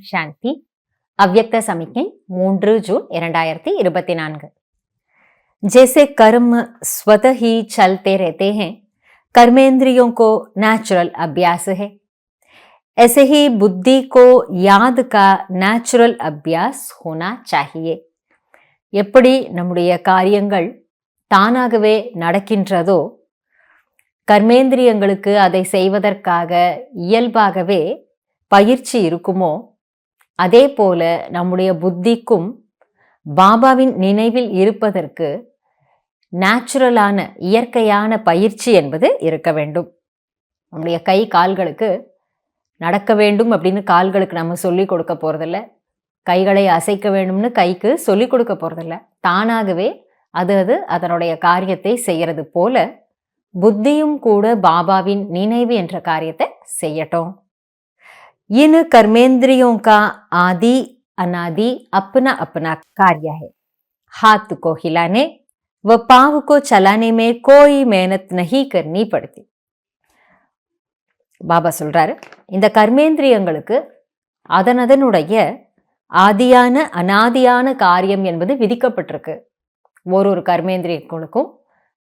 சாந்தி. அவ்யக்த சமிக்கை 3 ஜூன் 2024. जैसे कर्म स्वतः ही चलते रहते हैं, कर्मेंद्रियों को नेचुरल अभ्यास है, ऐसे ही बुद्धि को याद का नेचुरल अभ्यास होना चाहिए. எப்படி நம்முடைய காரியங்கள் தானாகவே நடக்கின்றதோ, கர்மேந்திரியங்களுக்கு அதை செய்வதற்காக இயல்பாகவே பயிற்சி இருக்குமோ, அதே போல நம்முடைய புத்திக்கும் பாபாவின் நினைவில் இருப்பதற்கு நேச்சுரலான இயற்கையான பயிற்சி என்பது இருக்க வேண்டும். நம்முடைய கை கால்களுக்கு நடக்க வேண்டும் அப்படின்னு கால்களுக்கு நம்ம சொல்லிக் கொடுக்க போறதில்ல, கைகளை அசைக்க வேண்டும்னு கைக்கு சொல்லிக் கொடுக்க போறதில்ல. தானாகவே அது அதனுடைய காரியத்தை செய்யறது போல புத்தியும் கூட பாபாவின் நினைவு என்ற காரியத்தை செய்யட்டும். इन कर्मेंद्रियों का आदि अनादि अपना अपना कार्य है. हाथ को हिलाने व पाँव को चलाने में कोई मेहनत नहीं करनी पड़ती. பாபா சொல்றாரு, இந்த கர்மேந்திரியங்களுக்கு அதனுடைய ஆதியான அனாதியான காரியம் என்பது விதிக்கப்பட்டிருக்கு. ஒரு கர்மேந்திரியங்களுக்கும்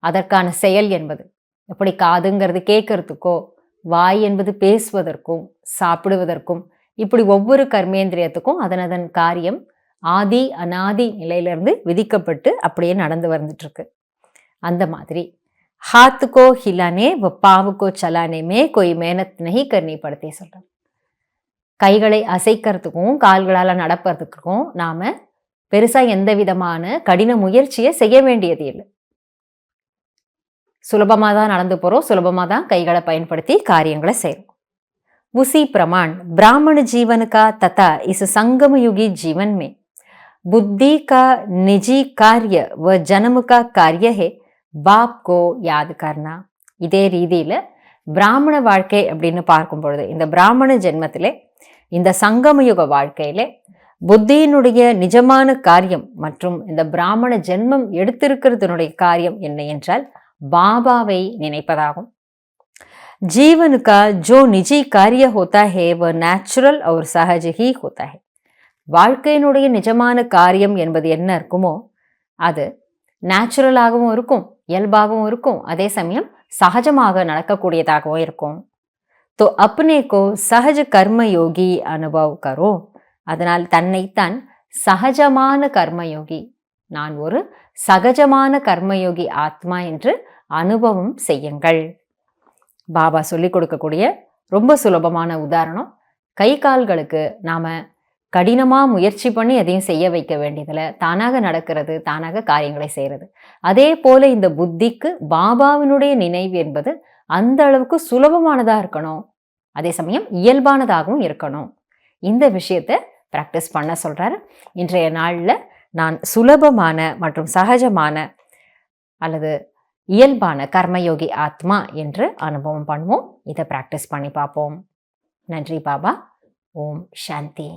அதற்கான செயல் என்பது, எப்படி காதுங்கிறது கேட்கறதுக்கோ, வாய் என்பது பேசுவதற்கும் சாப்பிடுவதற்கும், இப்படி ஒவ்வொரு கர்மேந்திரியத்துக்கும் அதன் காரியம் ஆதி அனாதி நிலையிலிருந்து விதிக்கப்பட்டு அப்படியே நடந்து வந்துட்டு இருக்கு. அந்த மாதிரி ஹாத்துக்கோ ஹிலானே பாவுக்கோ சலானேமே கோய் மேனத் நஹி கர்னி படுத்தே சொல்றாங்க. கைகளை அசைக்கிறதுக்கும் கால்களால் நடப்பதுக்கும் நாம பெருசா எந்த விதமான கடின முயற்சியை செய்ய வேண்டியது இல்லை. சுலபமாக தான் நடந்து போகிறோம், சுலபமாக தான் கைகளை பயன்படுத்தி காரியங்களை செய்கிறோம். उसी प्रमाण ब्राह्मण जीवन का तथा इस संगम युगी जीवन में बुद्धि का निजी कार्य व जन्म का कार्य है बाप को याद करना. இதே ரீதியில் பிராமண வாழ்க்கை அப்படின்னு பார்க்கும் பொழுது, இந்த பிராமண ஜென்மத்திலே, இந்த சங்கமயுக வாழ்க்கையிலே புத்தியினுடைய நிஜமான காரியம் மற்றும் இந்த பிராமண ஜென்மம் எடுத்திருக்கிறதுனுடைய காரியம் என்ன என்றால் பாபாவை நினைப்பதாகும். जीवन का जो निजी कार्य होता है वह नेचुरल और सहज ही होता है. வாழ்க்கையினுடைய நிஜமான காரியம் என்பது என்ன இருக்குமோ அது நேச்சுரலாகவும் இருக்கும், இயல்பாகவும் இருக்கும், அதே சமயம் சகஜமாக நடக்கக்கூடியதாகவும் இருக்கும். तो अपने को सहज कर्मयोगी अनुभव करो. அதனால் தன்னைத்தான் சகஜமான கர்மயோகி, நான் ஒரு சகஜமான கர்மயோகி ஆத்மா என்று அனுபவம் செய்யுங்கள். பாபா சொல்லிக் கொடுக்கக்கூடிய ரொம்ப சுலபமான உதாரணம், கை கால்களுக்கு நாம கடினமாக முயற்சி பண்ணி எதையும் செய்ய வைக்க வேண்டியதில்லை, தானாக நடக்கிறது, தானாக காரியங்களை செய்கிறது. அதே போல இந்த புத்திக்கு பாபாவினுடைய நினைவு என்பது அந்த அளவுக்கு சுலபமானதாக இருக்கணும், அதே சமயம் இயல்பானதாகவும் இருக்கணும். இந்த விஷயத்தை ப்ராக்டிஸ் பண்ண சொல்கிறாரு. இன்றைய நாளில் நான் சுலபமான மற்றும் சகஜமான அல்லது இயல்பான கர்மயோகி ஆத்மா என்று அனுபவம் பண்ணுவோம். இதை ப்ராக்டிஸ் பண்ணி பார்ப்போம். நன்றி பாபா. ஓம் சாந்தி.